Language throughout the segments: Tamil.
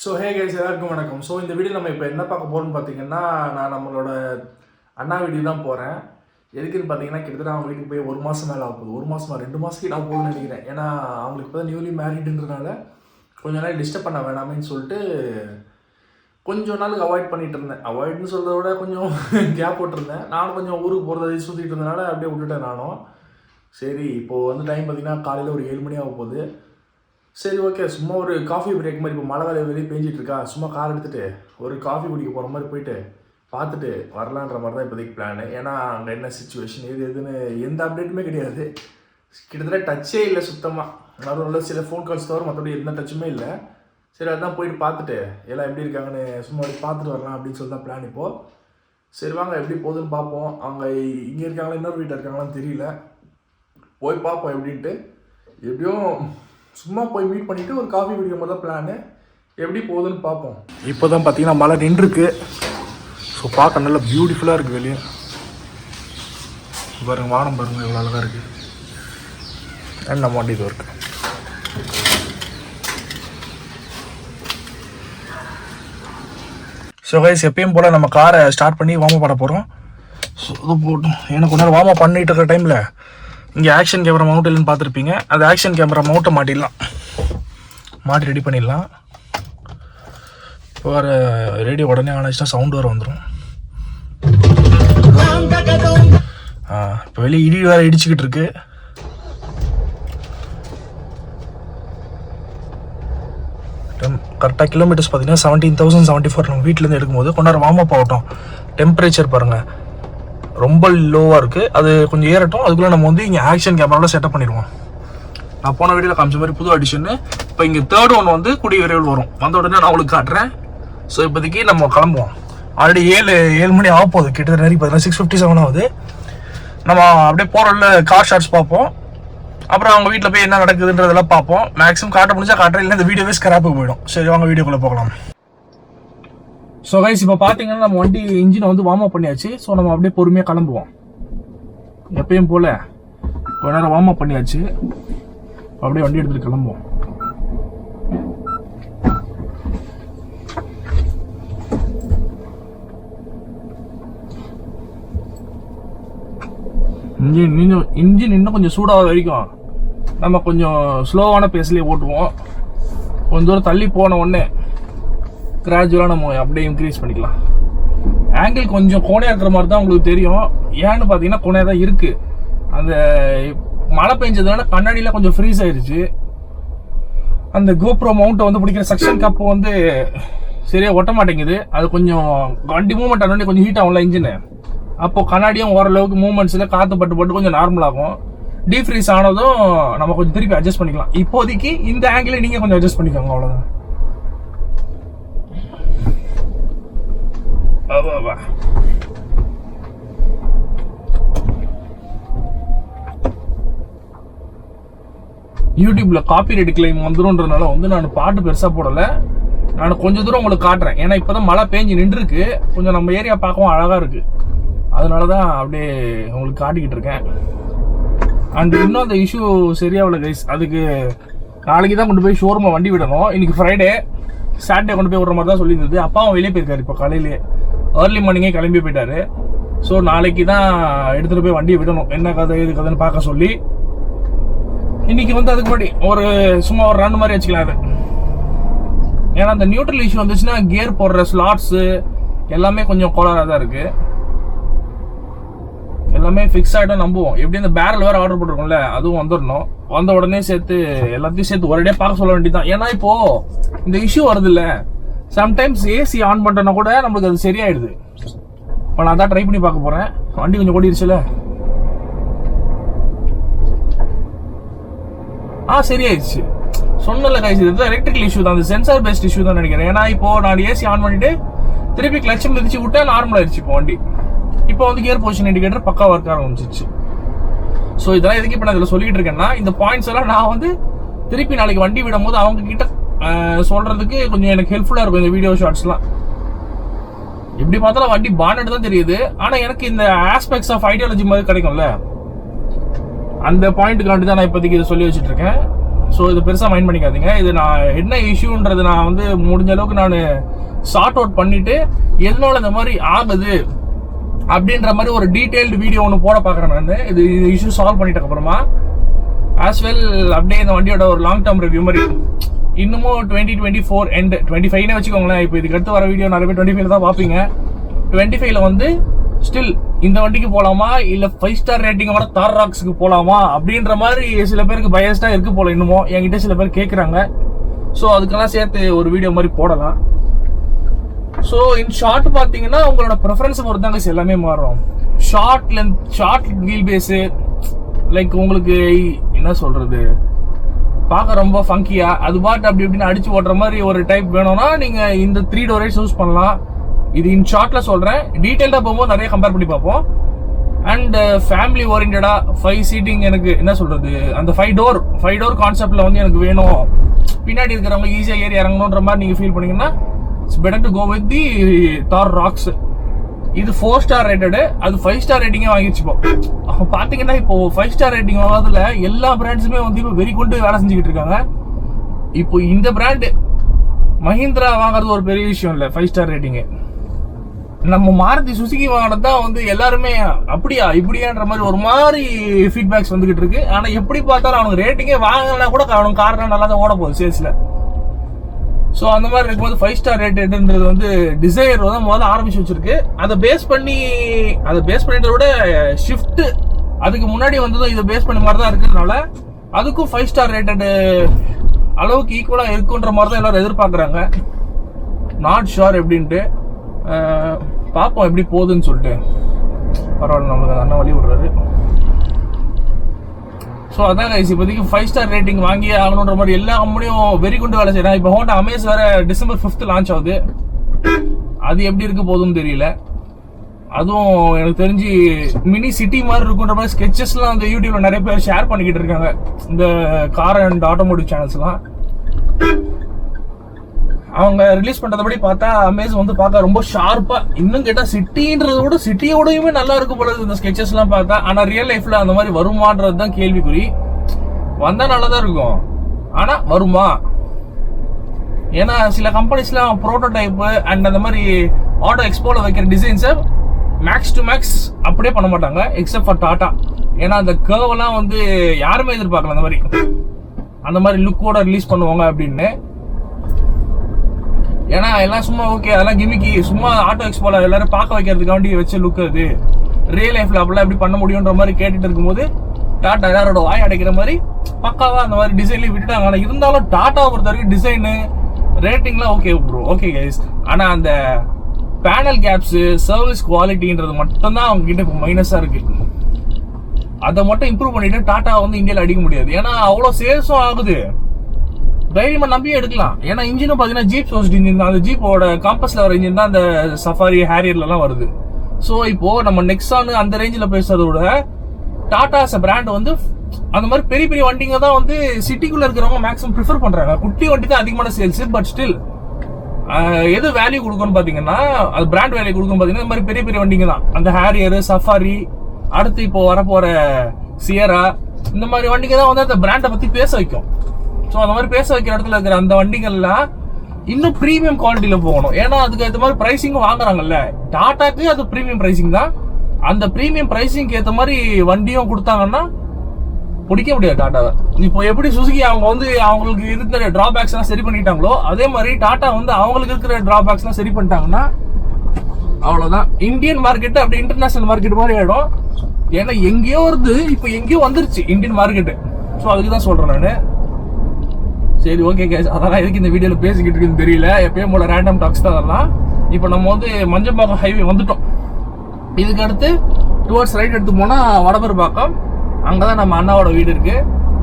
ஸோ ஹே கைஸ் எல்லாருக்கும் வணக்கம். ஸோ இந்த வீடியோ நம்ம இப்போ என்ன பார்க்க போகிறோம்னு பார்த்தீங்கன்னா, நான் நம்மளோட அண்ணா வீடியோ தான் போகிறேன். எதுக்குன்னு பார்த்தீங்கன்னா, கிட்டத்தட்ட அவங்க வீட்டுக்கு போய் 1 மாதம் மேலே ஆக போகுது. 1 மாதமா 2 மாதத்துக்கு நான் போகணும்னு நினைக்கிறேன். ஏன்னா அவங்களுக்கு இப்போ தான் நியூலி மேரிடுன்றதுனால கொஞ்ச நாள் டிஸ்டர்ப் பண்ண வேணாமேன்னு சொல்லிட்டு கொஞ்சம் நாளுக்கு அவாய்ட் பண்ணிகிட்டு இருந்தேன். அவாய்ட்னு சொல்கிறத விட கொஞ்சம் கேப் போட்டிருந்தேன். நானும் கொஞ்சம் ஊருக்கு போகிறத சுற்றிட்டு இருந்தனால அப்படியே விட்டுட்டேன் நானும். சரி இப்போது வந்து டைம் பார்த்திங்கன்னா காலையில் ஒரு 7 மணி ஆக போகுது. சரி ஓகே, சும்மா ஒரு காஃபி பிரேக் மாதிரி, இப்போ மழை வேலை வெளியே பெஞ்சிட்டு இருக்கா, சும்மா கார் எடுத்துகிட்டு ஒரு காஃபி குடிக்க போகிற மாதிரி போயிட்டு பார்த்துட்டு வரலான்ற மாதிரி தான் இப்போதைக்கு பிளானு. ஏன்னா அங்கே என்ன சுச்சுவேஷன் எதுன்னு எந்த அப்டேட்டுமே கிடையாது. கிட்டத்தட்ட டச்சே இல்லை சுத்தமாக. நடுவில் சில ஃபோன் கால்ஸ் தவிர மற்றபடி எந்த டச்சுமே இல்லை. சரி அதுதான் போயிட்டு பார்த்துட்டு எல்லாம் எப்படி இருக்காங்கன்னு சும்மா பார்த்துட்டு வரலாம் அப்படின்னு சொல்லி தான் பிளான் இப்போது. சரி வாங்க எப்படி போகுதுன்னு பார்ப்போம். அவங்க இங்கே இருக்காங்களா இன்னொரு வீட்டில் இருக்காங்களான்னு தெரியல, போய் பார்ப்போம் எப்படின்ட்டு. எப்படியும் சும்மா போய் மீட் பண்ணிவிட்டு ஒரு காஃபி குடிக்கும் போது தான் பிளானு. எப்படி போகுதுன்னு பார்ப்போம். இப்போ தான் பார்த்தீங்கன்னா மழை நின்றுருக்கு. ஸோ பார்க்க நல்லா பியூட்டிஃபுல்லாக இருக்குது வெளியே. பாருங்கள் வானம் பாருங்கள் எவ்வளோ அழகாக இருக்குது. அண்ட் நம்ம வண்டி இது இருக்குது. ஸோ கைஸ் எப்பயும் போல் நம்ம காரை ஸ்டார்ட் பண்ணி வார்ம் பண்ண போகிறோம். ஸோ இது போட்டோம். எனக்கு கொஞ்ச நேரம் வார்ம் பண்ணிட்டு இருக்கிற டைமில் இங்கே ஆக்ஷன் கேமரா மவுண்ட் இல்லைன்னு பார்த்துருப்பீங்க. அந்த ஆக்ஷன் கேமரா மவுண்ட்டை மாட்டிடலாம், மாட்டி ரெடி பண்ணிடலாம். இப்போ வர ரேடியோ உடனே ஆனாச்சுன்னா சவுண்டு வர வந்துடும். இப்போ வெளியே இடி வேறு இடிச்சுக்கிட்டு இருக்கு. கரெக்டாக கிலோமீட்டர்ஸ் பார்த்தீங்கன்னா 17,074 நம்ம வீட்டிலேருந்து எடுக்கும்போது கொண்டாட வார்ம் அப் ஆகட்டும். டெம்பரேச்சர் பாருங்கள் ரொம்ப லோவாக இருக்குது. அது கொஞ்சம் ஏறட்டும். அதுக்குள்ளே நம்ம வந்து இங்கே ஆக்ஷன் கேமராவில் செட்டப் பண்ணிடுவோம். நான் போன வீடியோவில் காமிச்ச மாதிரி புது அடிஷன்னு இப்போ இங்கே தேர்ட் ஒன் வந்து கூடிய விரைவில் வரும். வந்த உடனே நான் உங்களுக்கு காட்டுறேன். ஸோ இப்போதைக்கு நம்ம கிளம்புவோம். ஆல்ரெடி 7 மணி ஆக போகுது. கிட்டத்தட்ட நிறைய பார்த்தீங்கன்னா 6:57 ஆகுது. நம்ம அப்படியே போகிறோம்ல கார் ஷார்ட்ஸ் பார்ப்போம். அப்புறம் அவங்க வீட்டில் போய் என்ன நடக்குதுன்றதெல்லாம் பார்ப்போம். மேக்ஸிமம் காட்ட முடிஞ்சா காட்டுறேன், இல்லை இந்த வீடியோவே ஸ்கிராப்புக்கு போயிடும். சரி வாங்க வீடியோக்குள்ளே போகலாம். ஸோ கைஸ் இப்போ பார்த்தீங்கன்னா நம்ம வண்டி இன்ஜினை வந்து வார்ம் அப் பண்ணியாச்சு. ஸோ நம்ம அப்படியே பொறுமையாக கிளம்புவோம். எப்பயும் போல் கொஞ்ச நேரம் வார்ம் அப் பண்ணியாச்சு. அப்படியே வண்டி எடுத்துகிட்டு கிளம்புவோம். இன்ஜின் இன்னும் கொஞ்சம் சூடாக வரைக்கும் நம்ம கொஞ்சம் ஸ்லோவான பேஸ்லேயே ஓட்டுவோம். கொஞ்சம் தூரம் தள்ளி போன உடனே கிராஜுவலாக நம்ம அப்படியே இன்க்ரீஸ் பண்ணிக்கலாம். ஆங்கிள் கொஞ்சம் கோணையாக இருக்கிற மாதிரி தான் உங்களுக்கு தெரியும். ஏன்னு பார்த்தீங்கன்னா கோணையாக தான் இருக்குது. அந்த மழை பெஞ்சதுனால கண்ணாடியில் கொஞ்சம் ஃப்ரீஸ் ஆயிடுச்சு. அந்த கோப்ரோ மவுண்ட்டை வந்து பிடிக்கிற செக்ஷன் கப்பு வந்து சரியாக ஒட்ட மாட்டேங்குது. அது கொஞ்சம் வண்டி மூவ்மெண்ட் ஆனோடனே கொஞ்சம் ஹீட் ஆகும்ல இன்ஜினு. அப்போது கண்ணாடியும் ஓரளவுக்கு மூவ்மெண்ட்ஸில் காற்று பட்டு கொஞ்சம் நார்மலாகும். டீஃப்ரீஸ் ஆனதும் நம்ம கொஞ்சம் திருப்பி அட்ஜஸ்ட் பண்ணிக்கலாம். இப்போதைக்கு இந்த ஆங்கிளை நீங்கள் கொஞ்சம் அட்ஜஸ்ட் பண்ணிக்கோங்க, அவ்வளோதான். யூடியூப்ல காப்பிரைட் கிளைம் வந்துரும்ன்றதுனால வந்து நான் பாட்டு பெருசா போடல. நான் கொஞ்சம் தூரம் உங்களுக்கு காட்டுறேன். ஏன்னா இப்பதான் மழை பேஞ்சு நின்றுருக்கு. கொஞ்சம் நம்ம ஏரியா பார்க்கவும் அழகா இருக்கு. அதனாலதான் அப்படியே உங்களுக்கு காட்டிக்கிட்டு இருக்கேன். அண்ட் இன்னும் அந்த இஷ்யூ சரியாகல கைஸ். அதுக்கு நாளைக்கு தான் கொண்டு போய் ஷோரூமை வண்டி விடணும். இன்னைக்கு ஃப்ரைடே, சாட்டர்டே கொண்டு போய் விடுற மாதிரி தான் சொல்லியிருந்தது. அப்பாவும் வெளியே போயிருக்காரு. இப்போ காலையிலேயே ஏர்லி மார்னிங்கே கிளம்பி போயிட்டாரு. ஸோ நாளைக்கு தான் எடுத்துகிட்டு போய் வண்டியை விடணும். என்ன கதை எது கதைன்னு பார்க்க சொல்லி இன்னைக்கு வந்து அதுக்கு முன்னாடி ஒரு சும்மா ஒரு ரன் மாதிரி வச்சுக்கலாம். அது ஏன்னா அந்த நியூட்ரல் இஷ்யூ வந்துச்சுன்னா கியர் போடுற ஸ்லாட்ஸு எல்லாமே கொஞ்சம் கோளாறாக தான் இருக்கு. எல்லாமே ஃபிக்ஸ் ஆகிடும் நம்புவோம். எப்படி இந்த பேரல் வேறு ஆர்டர் போட்டிருக்கோம்ல, அதுவும் வந்துடணும். வந்த உடனே சேர்த்து எல்லாத்தையும் சேர்த்து ஒரே பார்க்க சொல்ல வேண்டியதான். ஏன்னா இப்போ இந்த இஷ்யூ வருது இல்லை, சம்டைம்ஸ் ஏசி ஆன் பண்ணுறனா கூட நம்மளுக்கு அது சரியாயிடுது. இப்போ நான் தான் ட்ரை பண்ணி பார்க்க போகிறேன். வண்டி கொஞ்சம் ஓடிடுச்சுல, சரியாயிடுச்சு. சொன்னல கைஸ், இது எலக்ட்ரிக்கல் இஷ்யூ தான், அந்த சென்சார் பேஸ்ட் இஷ்யூ தான் நினைக்கிறேன். ஏன்னா இப்போ நான் ஏசி ஆன் பண்ணிட்டு திருப்பி கிளட்ச் மிதிச்சு விட்டா நார்மல் ஆயிடுச்சு இப்போ வண்டி. இப்போ வந்து கியர் பொசிஷன் இண்டிகேட்டர் பக்கா ஒர்க் ஆரம்பிச்சிச்சு. ஸோ இதெல்லாம் எதுக்கு இப்போ நான் இதில் சொல்லிட்டு இருக்கேன்னா, இந்த பாயிண்ட்ஸ் எல்லாம் நான் வந்து திருப்பி நாளைக்கு வண்டி விடும் போது அவங்க கிட்ட சொல்றதுக்கு கொஞ்சம் எனக்கு ஹெல்ப்ஃபுல்லா இருக்கும் இந்த வீடியோ ஷார்ட்ஸ்லாம். எப்படி பார்த்தாலும் வண்டி பானட் தான் தெரியுது. ஆனால் எனக்கு இந்த ஆஸ்பெக்ட்ஸ் ஆஃப் ஐடியாலஜி மாதிரி கிடைக்கும்ல, அந்த பாயிண்ட்டுக்காண்டி தான் நான் இப்போதைக்கு இதை சொல்லி வச்சுட்டு இருக்கேன். ஸோ இது பெருசாக மைண்ட் பண்ணிக்காதீங்க. இது நான் என்ன இஷ்யூன்றது நான் வந்து முடிஞ்ச அளவுக்கு நான் சார்ட் அவுட் பண்ணிட்டு எதனால இந்த மாதிரி ஆகுது அப்படின்ற மாதிரி ஒரு டீடைல்டு வீடியோ ஒன்று போட பார்க்குறேன் நான். இது இஷ்யூ சால்வ் பண்ணிட்டதுக்கு அப்புறமா ஆஸ் வெல் அப்படியே இந்த வண்டியோட ஒரு லாங் டேர்ம் ரிவ்யூ மாதிரி இன்னமும் 2024 எண்ட் 25 வச்சுக்கோங்களேன். இப்போ இதுக்கு அடுத்து வர வீடியோ நிறைய பேர் 25 தான் பார்ப்பீங்க. 25 வந்து ஸ்டில் இந்த வண்டிக்கு போகலாமா இல்லை 5 ஸ்டார் ரேட்டிங் வர தார் ராக்ஸுக்கு போகலாமா அப்படின்ற மாதிரி சில பேருக்கு பயஸ்டாக இருக்கு போல. இன்னமும் என்கிட்ட சில பேர் கேட்குறாங்க. ஸோ அதுக்கெல்லாம் சேர்த்து ஒரு வீடியோ மாதிரி போடலாம். ஸோ இன் ஷார்ட் பார்த்தீங்கன்னா உங்களோட ப்ரெஃபரன்ஸை பொறுத்து தாங்க எல்லாமே மாறும். Short length, short wheel base, like உங்களுக்கு என்ன சொல்றது, பார்க்க ரொம்ப ஃபங்கியா அது பாட்டு அப்படி இப்படின்னு அடிச்சு ஓட்டுற மாதிரி ஒரு டைப் வேணும்னா நீங்க இந்த 3 டோரே சூஸ் பண்ணலாம். இது இன் ஷார்ட்ல சொல்றேன். டீடைல்டா போகும்போது நிறைய கம்பேர் பண்ணி பார்ப்போம். அண்ட் ஃபேமிலி ஓரியன்டா 5 சீட்டிங் எனக்கு என்ன சொல்றது, அந்த 5 டோர் கான்செப்ட்ல வந்து எனக்கு வேணும், பின்னாடி இருக்கிறவங்க ஈஸியா ஏறி இறங்கணுன்ற மாதிரி நீங்க ஃபீல் பண்ணீங்கன்னா it's better to go with the tar rocks. இது 4 ஸ்டார் ரேட்டடு, அது 5 ஸ்டார் ரேட்டிங்கே வாங்கிடுச்சுப்போ. பாத்தீங்கன்னா இப்போ 5 ஸ்டார் ரேட்டிங் வாங்கிறதுல எல்லா பிராண்ட்ஸுமே வந்து இப்போ வெறி கொண்டு வேலை செஞ்சுக்கிட்டு இருக்காங்க. இப்போ இந்த பிராண்டு மஹிந்திரா வாங்குறது ஒரு பெரிய விஷயம் இல்லை. 5 ஸ்டார் ரேட்டிங்கு நம்ம மாருதி சுசுகி வாங்கினது தான் வந்து எல்லாருமே அப்படியா இப்படியான்ற மாதிரி ஒரு மாதிரி ஃபீட்பேக்ஸ் வந்துகிட்டு இருக்கு. ஆனா எப்படி பார்த்தாலும் அவனுக்கு ரேட்டிங்கே வாங்கலாம் கூட அவனுக்கு காரணம் நல்லா தான் ஓட போகுது சேல்ஸ்ல. ஸோ அந்த மாதிரி இருக்கும்போது 5 ஸ்டார் ரேட்டட்ன்றது வந்து டிசைர் தான் முதல்ல ஆரம்பிச்சு வச்சிருக்கு. அதை பேஸ் பண்ணிட்டு விட ஷிஃப்ட் அதுக்கு முன்னாடி வந்ததும் இதை பேஸ் பண்ண மாதிரி தான் இருக்கிறதுனால அதுக்கும் 5 ஸ்டார் ரேட்டட் அளவுக்கு ஈக்குவலா இருக்குன்ற மாதிரி தான் எல்லாரும் எதிர்பார்க்குறாங்க. நாட் ஷுர் எப்படின்ட்டு பார்ப்போம் எப்படி போகுதுன்னு சொல்லிட்டு. பரவாயில்ல, நம்மளுக்கு அண்ணன் வழி விடுறாரு. ஸோ அதான் கைஸ், இப்போதைக்கு 5 ஸ்டார் ரேட்டிங் வாங்கி ஆகணுன்ற மாதிரி எல்லா கம்பெனியும் வெறி கொண்டு வேலை செய்யறாங்க. இப்போ ஹோண்டா அமேஸ் வேற December 5th லான்ச் ஆகுது. அது எப்படி இருக்க போகுதுன்னு தெரியல. அதுவும் எனக்கு தெரிஞ்சு மினி சிட்டி மாதிரி இருக்குன்ற மாதிரி ஸ்கெச்சஸ்லாம் அந்த யூடியூப்ல நிறைய பேர் ஷேர் பண்ணிக்கிட்டு இருக்காங்க, இந்த கார் அண்ட் ஆட்டோமோட்டிவ் சேனல்ஸ்லாம். அவங்க ரிலீஸ் பண்றதுபடி பார்த்தா அமேஸ் வந்து பார்க்க ரொம்ப ஷார்ப்பா, இன்னும் கேட்டா சிட்டின்றத விட சிட்டியோடயுமே நல்லா இருக்கும் போல இந்த ஸ்கெச்சஸ் எல்லாம் பார்த்தா. ஆனா ரியல் லைஃப்ல அந்த மாதிரி வருமானது தான் கேள்விக்குறி. வந்தா நல்லதா இருக்கும், ஆனா வருமா? ஏன்னா சில கம்பெனிஸ்லாம் ப்ரோட்டோடைப் அண்ட் அந்த மாதிரி ஆட்டோ எக்ஸ்போல வைக்கிற டிசைன்ஸை மேக்ஸ் டு மேக்ஸ் அப்படியே பண்ண மாட்டாங்க, எக்ஸப்ட் ஃபார் டாடா. ஏன்னா அந்த கர்வ் எல்லாம் வந்து யாருமே எதிர்பார்க்கல அந்த மாதிரி லுக்கோட ரிலீஸ் பண்ணுவாங்க அப்படின்னு. ஏன்னா எல்லாம் சும்மா ஓகே அதெல்லாம் கிமிக்கி, சும்மா ஆட்டோ எக்ஸ்போல எல்லாரும் பார்க்க வைக்கிறதுக்காண்டி வச்ச லுக் அது. ரியல் லைஃப்ல அப்படிலாம் எப்படி பண்ண முடியுன்ற மாதிரி கேட்டுட்டு இருக்கும்போது டாடா எல்லாரோட வாய் அடைக்கிற மாதிரி பக்காவா அந்த மாதிரி டிசைன்லயும் விட்டுட்டாங்க. ஆனா இருந்தாலும் டாட்டாவை பொறுத்த வரைக்கும் டிசைனு ரேட்டிங்லாம் ஓகே ப்ரோ, ஓகே கைஸ். ஆனா அந்த பேனல் கேப்ஸ், சர்வீஸ் குவாலிட்டின்றது மட்டும் தான் அவங்க கிட்ட இப்போ மைனஸா இருக்கு. அதை மட்டும் இம்ப்ரூவ் பண்ணிட்டு டாடா வந்து இந்தியாவில் அடிக்க முடியாது. ஏன்னா அவ்வளோ சேல்ஸும் ஆகுது, தைரியமா நம்பியே எடுக்கலாம். ஏன்னா இன்ஜினும் பாத்தீங்கன்னா ஜீப் சோர்ஸ்ட் இன்ஜின் தான். அந்த ஜீப்போட காம்பஸ்ல வர இன்ஜின் தான் அந்த சஃபாரி ஹேரியர்ல எல்லாம் வருது. ஸோ இப்போ நம்ம நெக்ஸான் அந்த ரேஞ்சில் பேசுறத விட டாடா பிராண்ட் வந்து அந்த மாதிரி பெரிய பெரிய வண்டிங்க தான் வந்து சிட்டிக்குள்ள இருக்கிறவங்க மேக்ஸிமம் ப்ரிஃபர் பண்றாங்க. குட்டி வண்டி தான் அதிகமான சேல்ஸ். பட் ஸ்டில் எது வேல்யூ கொடுக்கணும் பாத்தீங்கன்னா, அது பிராண்ட் வேல்யூ கொடுக்கணும் பாத்தீங்கன்னா இந்த மாதிரி பெரிய பெரிய வண்டிங்க தான். அந்த ஹேரியர், சஃபாரி, அடுத்து இப்போ வரப்போற சியரா, இந்த மாதிரி வண்டிங்க தான் வந்து அந்த பிராண்டை பத்தி பேச வைக்கும். ஸோ அந்த மாதிரி பேச வைக்கிற இடத்துல இருக்கிற அந்த வண்டிகள்லாம் இன்னும் ப்ரீமியம் குவாலிட்டியில போகணும். ஏன்னா அதுக்கு ஏற்ற மாதிரி பிரைசிங்கும் வாங்குறாங்கல்ல. டாட்டாக்கு அது ப்ரீமியம் பிரைசிங் தான். அந்த ப்ரீமியம் பிரைசிங்க்கு ஏற்ற மாதிரி வண்டியும் கொடுத்தாங்கன்னா பிடிக்க முடியாது டாட்டாவை. இப்போ எப்படி சுசுகி அவங்க வந்து அவங்களுக்கு இருக்கிற டிராபேக்ஸ் எல்லாம் சரி பண்ணிட்டாங்களோ, அதே மாதிரி டாட்டா வந்து அவங்களுக்கு இருக்கிற டிராபேக்ஸ் எல்லாம் சரி பண்ணிட்டாங்கன்னா அவ்வளவுதான். இந்தியன் மார்க்கெட் அப்படி இன்டர்நேஷனல் மார்க்கெட் மாதிரி ஆயிடும். ஏன்னா எங்கேயோ இருந்து இப்போ எங்கேயோ வந்துருச்சு இந்தியன் மார்க்கெட். ஸோ அதுக்கு தான் சொல்றேன் நான். சரி ஓகே கேஸ், அதெல்லாம் எதுக்கு இந்த வீடியோவில் பேசிக்கிட்டு இருக்குன்னு தெரியல. எப்பயும் போல ரேண்டம் டாக்ஸ் தான் அதெல்லாம். இப்போ நம்ம வந்து மஞ்சப்பாக்கம் ஹைவே வந்துட்டோம். இதுக்கு அடுத்து டுவர்ட்ஸ் ரைட் எடுத்து போனால் வடபெரும்பாக்கம், அங்கே தான் நம்ம அண்ணாவோட வீடு இருக்கு.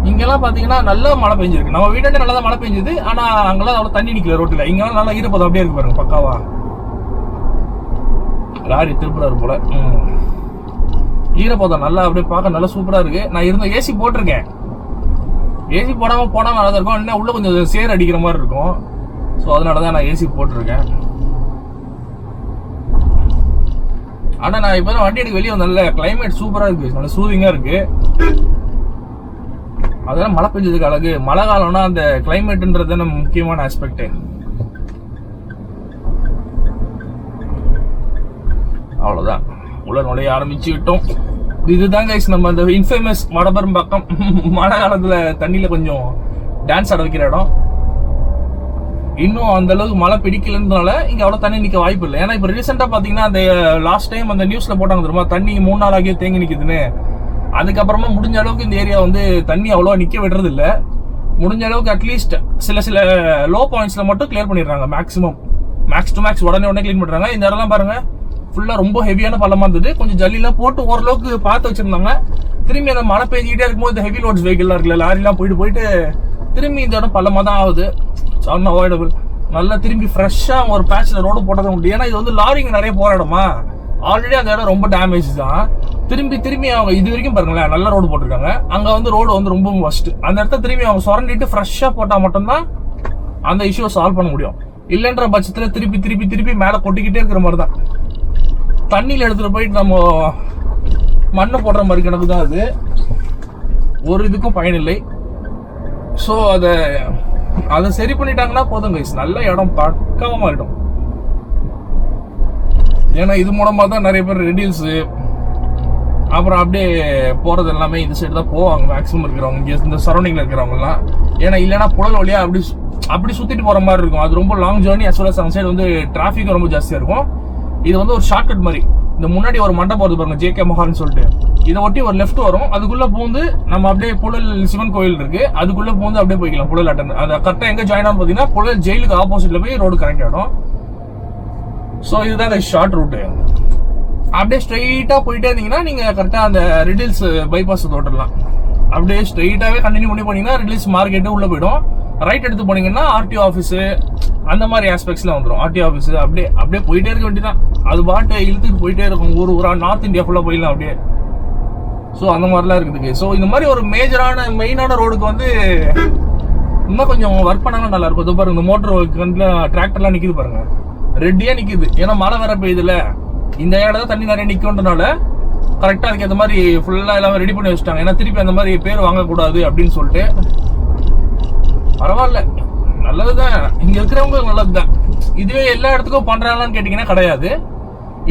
இங்கெல்லாம் பார்த்தீங்கன்னா நல்லா மழை பெஞ்சிருக்கு. நம்ம வீட்டாண்டே நல்லா தான் மழை பெஞ்சுது. ஆனால் அங்கெல்லாம் அவ்வளோ தண்ணி நிற்கல ரோட்டில். இங்கெல்லாம் நல்லா ஈரப்பதம் அப்படியே இருக்கு பாருங்க பக்காவா. லாரி திருப்புறாரு போல. ஈரப்பதம் நல்லா அப்படியே பார்க்க நல்லா சூப்பராக இருக்கு. நான் இருந்த ஏசி போட்டிருக்கேன். ஏசி போடாம போனா நல்லா தான் இருக்கும். இன்னும் உள்ள கொஞ்சம் சேர் அடிக்கிற மாதிரி இருக்கும். ஸோ அதனாலதான் நான் ஏசி போட்டிருக்கேன். ஆனா நான் இப்ப வண்டி எடுக்க வெளியே நல்ல கிளைமேட் சூப்பரா இருக்கு, நல்ல சூதிங்கா இருக்கு. அதெல்லாம் மழை பெஞ்சதுக்கு அழகு. மழை காலம்னா அந்த கிளைமேட்ன்றது நம்ம முக்கியமான ஆஸ்பெக்ட். அவ்வளவுதான், உள்ள நுழைய ஆரம்பிச்சு விட்டோம். இதுதான் கைஸ் நம்ம அந்த இன்ஃபேமஸ் வடபெரும் பக்கம் மழை காலத்துல தண்ணியில கொஞ்சம் டான்ஸ் ஆட வைக்கிற இடம். இன்னும் அந்த அளவுக்கு மழை பிடிக்கலன்றனால இங்க அவ்வளவு தண்ணி நிக்க வாய்ப்பு இல்லை. ஏன்னா இப்ப ரீசெண்டா பாத்தீங்கன்னா அந்த லாஸ்ட் டைம் அந்த நியூஸ்ல போட்டாங்க தெரியுமா, தண்ணி 3 நாள் ஆகிய தேங்கி நிக்குதுன்னு. அதுக்கப்புறமா முடிஞ்ச அளவுக்கு இந்த ஏரியா வந்து தண்ணி அவ்வளவா நிக்க விடுறது இல்ல. முடிஞ்ச அளவுக்கு அட்லீஸ்ட் சில லோ பாயிண்ட்ஸ்ல மட்டும் கிளியர் பண்ணிடுறாங்க. மேக்ஸ் டு மேக்ஸ் உடனே கிளீன் பண்றாங்க. இந்த இடம்லாம் பாருங்க ஃபுல்லா ரொம்ப ஹெவியான பள்ளமா இருந்தது. கொஞ்சம் ஜல்லிலாம் போட்டு ஓரளவுக்கு பார்த்து வச்சிருந்தாங்க. திரும்பி அந்த மழை பெஞ்சிக்கிட்டே இருக்கும்போது இந்த ஹெவி லோட்ஸ் வெஹிக்கிள்லாம் இருக்குல்ல, லாரிலாம் போயிட்டு திரும்பி இந்த இடம் பள்ளமா தான் ஆகுது. அவாய்டபிள். நல்லா திரும்பி ஃப்ரெஷ்ஷா ஒரு பேட்ச்ல ரோடு போட்டதை முடியும். ஏன்னா இது வந்து லாரிங்க நிறைய போற இடமா, ஆல்ரெடி அந்த இடம் ரொம்ப டேமேஜ் தான். திரும்பி அவங்க இது வரைக்கும் பாருங்களேன் நல்ல ரோடு போட்டிருக்காங்க. அங்க வந்து ரோடு வந்து ரொம்ப ஒஸ்ட். அந்த இடத்த திரும்பி அவங்க சுரண்டிட்டு ஃப்ரெஷ்ஷா போட்டா மட்டும்தான் அந்த இஷ்யூவை சால்வ் பண்ண முடியும். இல்லைன்ற பட்சத்துல திருப்பி மேல கொட்டிக்கிட்டே இருக்கிற மாதிரி தான். தண்ணியில எடுத்துட்டு போயிட்டு நம்ம மண்ணை போடுற மாதிரி கணக்கு தான் அது. ஒரு இதுக்கும் பயனில்லை. ஸோ அதை சரி பண்ணிட்டாங்கன்னா போதும் கைஸ், நல்ல இடம் பக்காவா மாறிடும். ஏன்னா இது மூலமா தான் நிறைய பேர் ரெடில்ஸ் அப்புறம் அப்படியே போறது எல்லாமே இந்த சைடு தான் போவாங்க மேக்ஸிமம் இருக்கிறவங்க, இங்கே இந்த சரௌண்டிங்ல இருக்கிறவங்க எல்லாம். ஏன்னா இல்லைன்னா புழல் வழியா அப்படி சுத்திட்டு போற மாதிரி இருக்கும். அது ரொம்ப long journey. As well as அந்த சைடு வந்து டிராஃபிக் ரொம்ப ஜாஸ்தியா இருக்கும். இது வந்து ஒரு ஷார்ட்கட் மாதிரி. இந்த முன்னாடி ஒரு மண்டபம் வருது பாருங்க, ஜேகே மஹால்னு சொல்லிட்டு. இதை ஒட்டி ஒரு லெஃப்ட் வரும். அதுக்குள்ள பூந்து நம்ம அப்படியே புழல் சிவன் கோயில் இருக்கு, அதுக்குள்ள பூந்து அப்படியே போய்க்கலாம். புழல் அட்டன் அது கரெக்டா எங்க ஜாயின் ஆகும் பாத்தீங்கன்னா புழல் ஜெயிலுக்கு ஆப்போசிட்ல போய் ரோடு கனெக்ட் ஆகிடும். ஸோ இதுதான் ஷார்ட் ரூட்டு. அப்படியே ஸ்ட்ரெயிட்டா போயிட்டே இருந்தீங்கன்னா நீங்க கரெக்டா அந்த ரிடில்ஸ் பைபாஸ் தோட்டலாம். அப்படியே ஸ்ட்ரெயிட்டாவே கண்டினியூ பண்ணீங்கன்னா ரிடில்ஸ் மார்க்கெட்டு உள்ள போயிடும். ரைட் எடுத்து போனீங்கன்னா ஆர்டிஓ ஆஃபீஸ் அந்த மாதிரி ஆஸ்பெக்ட்ஸ்ல வந்துடும். ஆர்டிஓ ஆஃபீஸ் அப்படியே போயிட்டே இருக்க வேண்டியதான். அது பாட்டு இழுத்துட்டு போயிட்டே இருக்கும். ஊரா நார்த் இந்தியா ஃபுல்லா போயிடலாம் அப்படியே. ஸோ அந்த மாதிரிலாம் இருக்குதுக்கு. ஸோ இந்த மாதிரி ஒரு மெயினான ரோடுக்கு வந்து இன்னும் கொஞ்சம் ஒர்க் பண்ணாங்கன்னா நல்லா இருக்கும். இது பாருங்க, இந்த மோட்டர் ஒர்க் டிராக்டர்லாம் நிக்குது பாருங்க, ரெடியா நிக்குது. ஏன்னா மழை வேற பெய்யுதுல, இந்த இடத்துல தண்ணி நிறைய நிக்கும்ன்றனால கரெக்டா அதுக்கு மாதிரி ஃபுல்லா எல்லாமே ரெடி பண்ணி வச்சுட்டாங்க. ஏன்னா திருப்பி அந்த மாதிரி பேர் வாங்கக்கூடாது அப்படின்னு சொல்லிட்டு. பரவாயில்ல, நல்லதுதான். இங்க இருக்கிறவங்க நல்லதுதான். இதுவே எல்லா இடத்துக்கும் பண்றாங்களான்னு கேட்டீங்கன்னா கிடையாது.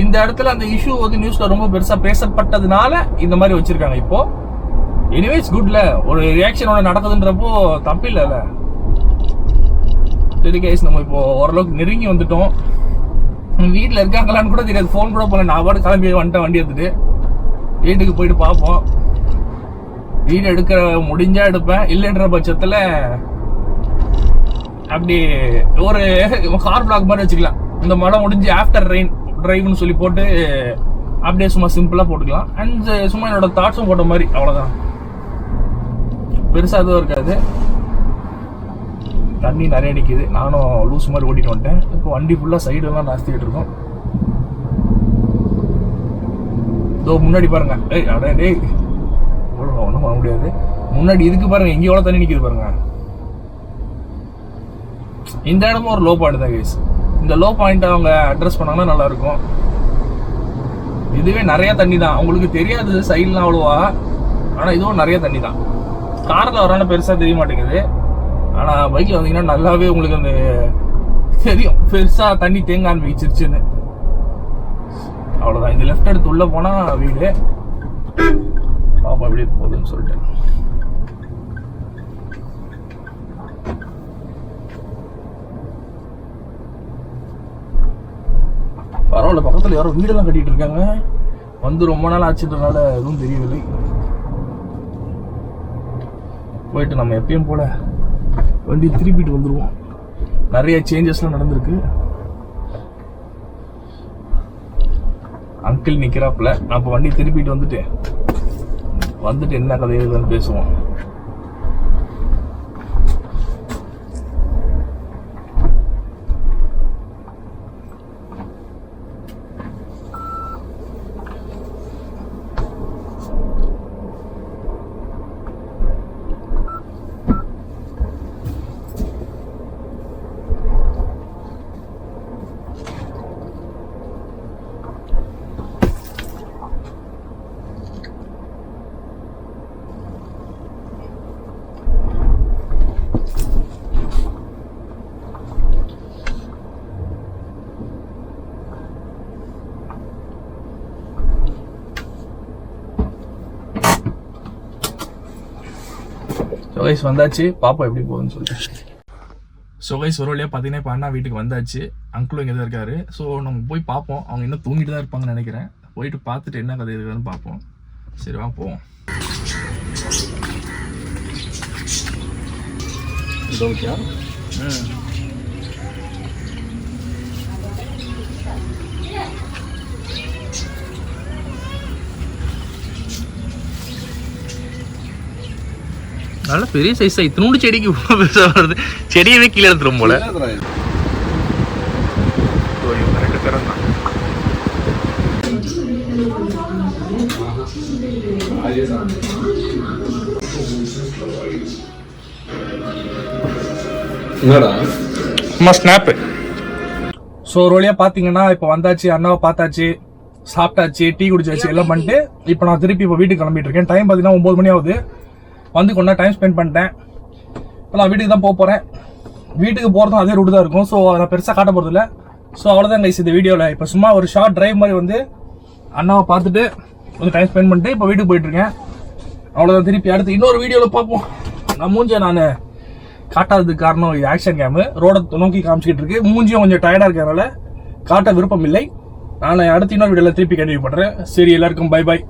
இந்த இடத்துல அந்த இஷ்யூ வந்து நியூஸ்ல ரொம்ப பெருசா பேசப்பட்டதுனால இந்த மாதிரி வச்சிருக்காங்க. இப்போ எனிவேஸ் குட்ல ஒரு ரியாக்ஷனோட நடக்குதுன்றப்போ தப்பு இல்லைல்ல. சரி கைஸ், நம்ம இப்போ ஓரளவுக்கு நெருங்கி வந்துட்டோம். வீட்டில் இருக்காங்களான்னு கூட தெரியாது. ஃபோன் கூட போல, நான் பாட்டு கிளம்பி வந்துட்டேன் வண்டி எடுத்துட்டு. வீட்டுக்கு போயிட்டு பார்ப்போம். வீடு எடுக்க முடிஞ்சா எடுப்பேன், இல்லைன்ற பட்சத்துல அப்படி ஒரு கார் பிளாக் மாதிரி வச்சுக்கலாம். இந்த மழை முடிஞ்சு ஆஃப்டர் ரெயின் டிரைவ்னு சொல்லி போட்டு அப்படியே சும்மா சிம்பிளா போட்டுக்கலாம். அண்ட் சும்மா என்னோட தாட்ஸும் போட்ட மாதிரி, அவ்வளவுதான். பெருசா எதுவும் இருக்காது. தண்ணி நிறைய நிற்கிது. நானும் லூஸ் மாதிரி ஓட்டிட்டு வந்துட்டேன். இப்போ வண்டி ஃபுல்லா சைடெல்லாம் நாஸ்திக்கிட்டு இருக்கோம். இதோ முன்னாடி பாருங்க. டேய் ஒன்றும் பண்ண முடியாது. முன்னாடி இதுக்கு பாருங்க, இங்கே எவ்வளோ தண்ணி நிற்கிது பாருங்க. இந்த இடமும் ஒரு லோ பாயிண்ட் தான் கைஸ். இந்த லோ பாயிண்ட் அவங்க அட்ரஸ் பண்ணாங்கன்னா நல்லா இருக்கும். இதுவே நிறைய தண்ணி தான். உங்களுக்கு தெரியாது சைட்லாம் அவ்வளோவா, ஆனால் இதுவும் நிறைய தண்ணி தான். காரில் வரான பெருசாக தெரிய மாட்டேங்குது. ஆனால் பைக்கில் வந்தீங்கன்னா நல்லாவே உங்களுக்கு அந்த தெரியும், பெருசாக தண்ணி தேங்க ஆரம்பிச்சிருச்சுன்னு. அவ்வளோதான். இந்த லெஃப்ட் எடுத்து உள்ளே போனால் வீடு. பாப்பா எப்படி போகுதுன்னு சொல்லிட்டு. பரவாயில்ல, பக்கத்தில் யாரோ வீடெல்லாம் கட்டிட்டு இருக்காங்க. வந்து ரொம்ப நாள் ஆச்சுன்றனால எதுவும் தெரியவில்லை. போயிட்டு நம்ம எப்பயும் போல வண்டி திருப்பிட்டு வந்துடுவோம். நிறைய சேஞ்சஸ்லாம் நடந்திருக்கு. அங்கிள் நிற்கிறாப்புல. அப்போ வண்டி திருப்பிட்டு வந்துட்டு என்ன கதை இருக்குன்னு பேசுவோம். கைஸ் வந்தாச்சு, பாப்பா எப்படி போகுதுன்னு சொல்லிட்டு. ஸோ கைஸ் ஒரு வழியாக பார்த்தீங்கன்னா இப்போ அண்ணா வீட்டுக்கு வந்தாச்சு. அங்கிளும் இங்கே தான் இருக்காரு. ஸோ நம்ம போய் பார்ப்போம். அவங்க இன்னும் தூங்கிட்டு தான் இருப்பாங்கன்னு நினைக்கிறேன். போயிட்டு பார்த்துட்டு என்ன கதை இருக்குதுன்னு பார்ப்போம். சரி வா போவோம். நல்ல பெரிய சைஸ். இத்தினோண்டு செடிக்கு இவ்வளோ பெருசாக வருது. செடியவே கீழே எடுத்துரும் போல. ரெண்டு பேரும் தான். ஸ்னாப்பு. ஸோ ஒரு வழியாக பார்த்தீங்கன்னா இப்போ வந்தாச்சு, அண்ணாவை பார்த்தாச்சு, சாப்பிட்டாச்சு, டீ குடிச்சாச்சு, எல்லாம் பண்ணிட்டு இப்போ நான் திருப்பி இப்போ வீட்டுக்கு கிளம்பிட்டு இருக்கேன். டைம் பார்த்தீங்கன்னா 9 மணி ஆகுது. வந்து கொண்டா டைம் ஸ்பெண்ட் பண்ணிட்டேன். இப்போ நான் வீட்டுக்கு தான் போக போகிறேன். வீட்டுக்கு போகிறதும் அதே ரூட்டு தான் இருக்கும். ஸோ நான் பெருசாக காட்ட போகிறது இல்லை. ஸோ அவ்வளோதான் கைஸ் இந்த வீடியோவில். இப்போ சும்மா ஒரு ஷார்ட் டிரைவ் மாதிரி வந்து அண்ணாவை பார்த்துட்டு வந்து டைம் ஸ்பெண்ட் பண்ணிட்டு இப்போ வீட்டுக்கு போயிட்டுருக்கேன். அவ்வளோதான். திருப்பி அடுத்து இன்னொரு வீடியோவில் பார்ப்போம். நான் மூஞ்ச நான் காட்டாததுக்கு காரணம் இது ஆக்ஷன் கேமு ரோடை நோக்கி காமிச்சிக்கிட்டு இருக்கு. மூஞ்சியும் கொஞ்சம் டயர்டாக இருக்கிறதுனால காட்ட விருப்பம் இல்லை. நான் அடுத்து இன்னொரு வீடியோவில் திருப்பி கண்டினியூ பண்ணுறேன். சரி எல்லாருக்கும் பை பாய்.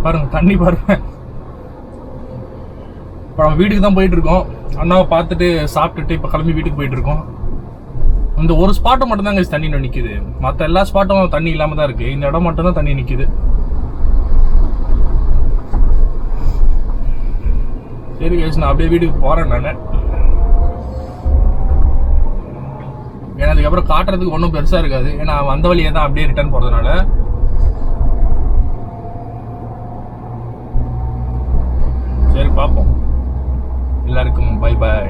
பாருங்க தண்ணி பாருங்க. இப்போ நம்ம வீட்டுக்கு தான் போயிட்டு இருக்கோம். அண்ணாவை பார்த்துட்டு சாப்பிட்டுட்டு இப்போ கிளம்பி வீட்டுக்கு போயிட்டு இருக்கோம். இந்த ஒரு ஸ்பாட்டை மட்டும் தான் தண்ணி நிற்கிது. மற்ற எல்லா ஸ்பாட்டும் தண்ணி இல்லாம தான் இருக்கு. இந்த இடம் மட்டும் தான் தண்ணி நிற்கிது. சரி கேஸ் நான் அப்படியே வீட்டுக்கு போறேன். நான் ஏன்னா அதுக்கப்புறம் காட்டுறதுக்கு ஒன்றும் பெருசா இருக்காது. ஏன்னா வந்த வழியே தான் அப்படியே ரிட்டர்ன் போறதுனால. சரி பார்ப்போம். எல்லாருக்கும் பை பாய்.